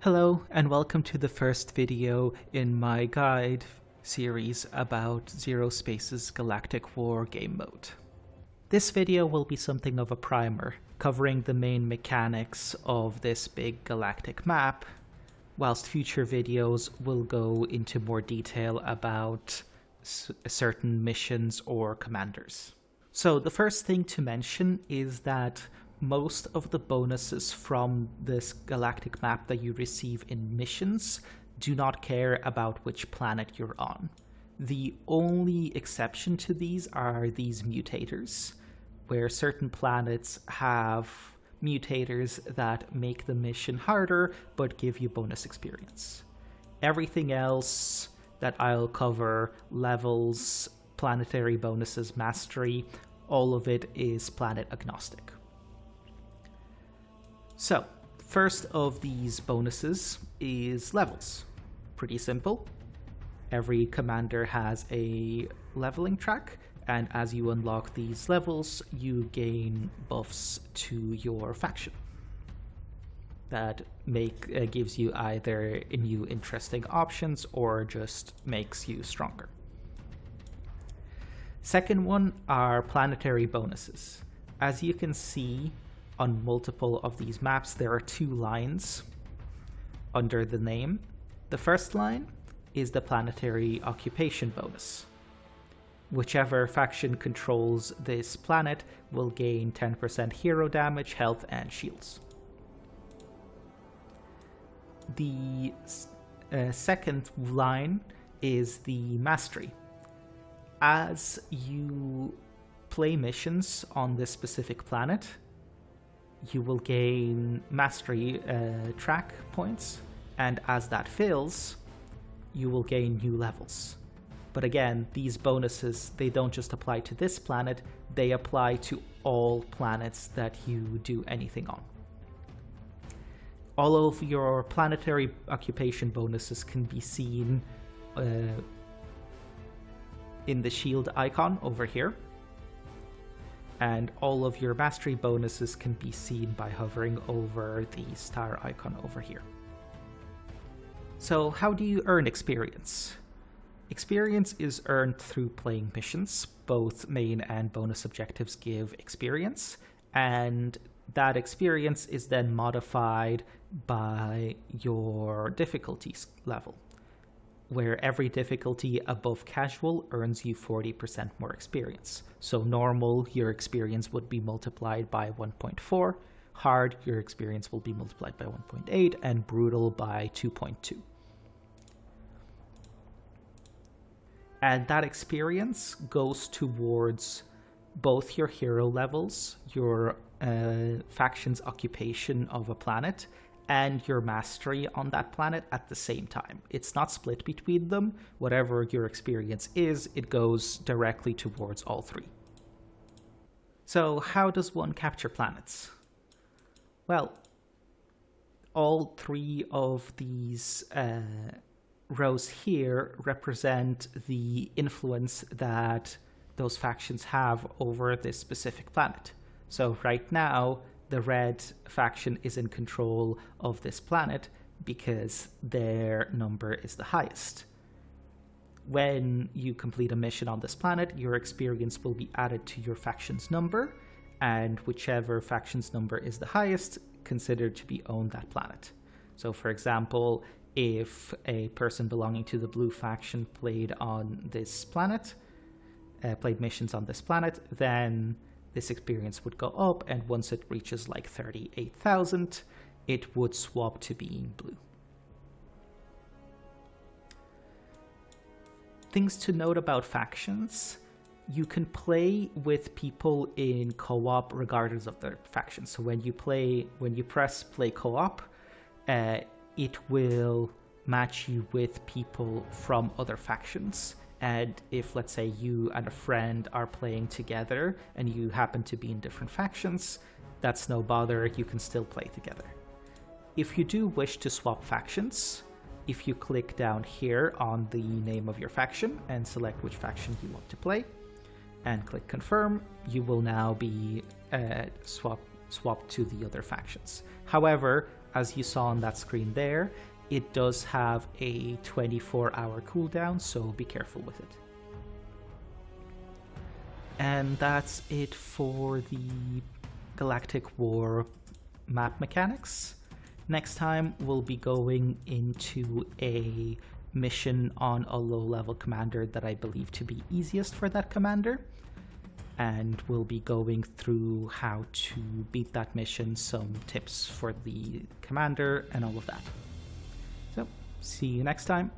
Hello and welcome to the first video in my guide series about ZeroSpace's Galactic War game mode. This video will be something of a primer, covering the main mechanics of this big galactic map, whilst future videos will go into more detail about certain missions or commanders. So the first thing to mention is that most of the bonuses from this galactic map that you receive in missions do not care about which planet you're on. The only exception to these are these mutators, where certain planets have mutators that make the mission harder but give you bonus experience. Everything else that I'll cover, levels, planetary bonuses, mastery, all of it is planet agnostic. So, first of these bonuses is levels. Pretty simple. Every commander has a leveling track, and as you unlock these levels, you gain buffs to your faction. That gives you either new interesting options or just makes you stronger. Second one are planetary bonuses. As you can see, on multiple of these maps, there are two lines under the name. The first line is the Planetary Occupation Bonus. Whichever faction controls this planet will gain 10% hero damage, health, and shields. The second line is the Mastery. As you play missions on this specific planet, you will gain mastery track points, and as that fills, you will gain new levels. But again, these bonuses, they don't just apply to this planet, they apply to all planets that you do anything on. All of your planetary occupation bonuses can be seen in the shield icon over here. And all of your mastery bonuses can be seen by hovering over the star icon over here. So how do you earn experience? Experience is earned through playing missions. Both main and bonus objectives give experience, and that experience is then modified by your difficulty level, where every difficulty above casual earns you 40% more experience. So normal, your experience would be multiplied by 1.4, hard, your experience will be multiplied by 1.8, and brutal by 2.2. And that experience goes towards both your hero levels, your faction's occupation of a planet, and your mastery on that planet at the same time. It's not split between them. Whatever your experience is, it goes directly towards all three. So how does one capture planets? Well, all three of these rows here represent the influence that those factions have over this specific planet. So right now, the red faction is in control of this planet because their number is the highest. When you complete a mission on this planet, your experience will be added to your faction's number, and whichever faction's number is the highest, considered to be owned that planet. So for example, if a person belonging to the blue faction played on this planet, played missions on this planet, then this experience would go up, and once it reaches like 38,000, it would swap to being blue. Things to note about factions: you can play with people in co-op regardless of their faction. So when you press play co-op, it will match you with people from other factions. And if, let's say, you and a friend are playing together and you happen to be in different factions, that's no bother, you can still play together. If you do wish to swap factions, if you click down here on the name of your faction and select which faction you want to play, and click confirm, you will now be swapped to the other factions. However, as you saw on that screen there, it does have a 24-hour cooldown, so be careful with it. And that's it for the Galactic War map mechanics. Next time we'll be going into a mission on a low-level commander that I believe to be easiest for that commander. And we'll be going through how to beat that mission, some tips for the commander, and all of that. So, see you next time.